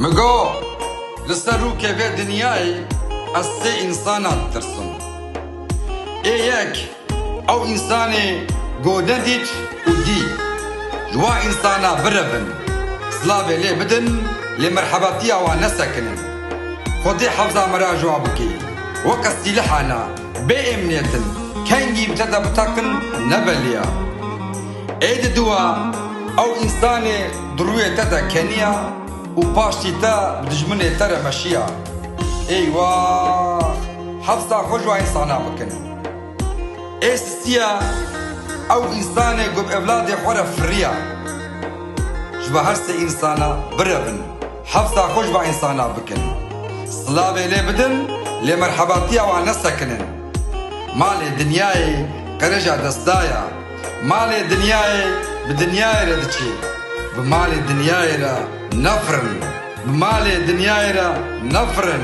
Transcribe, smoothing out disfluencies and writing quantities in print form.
مگو لسرو که به دنیای از سه انسانات ترسم. یک او انسانی گوده دید و دی جوا انسانا بربن سلابه لی بدن لی مرحباتی آوان نسکنن خودی حفظا مرا جوابکی وقت سیلحانا بی امنیتن کنگی بتدا بتاکن نبلیا اید دوا او انسانی دروی تدا کنیا و پاشتی تا بدجمنه تر مشیا ایوا حفظا خوشوا انسانا بکن ایستیا او انسانی گب اولاد خورا فریا جبا هر سه انسانا بربن حفظا خوشوا انسانا بکن صلابه لی بدن لی مرحباتی او نسکنن مال دنیای قرجا دستایا مال دنیای بدنیای ردچی بمال دنیای را نفرن بمال دنیای را نفرن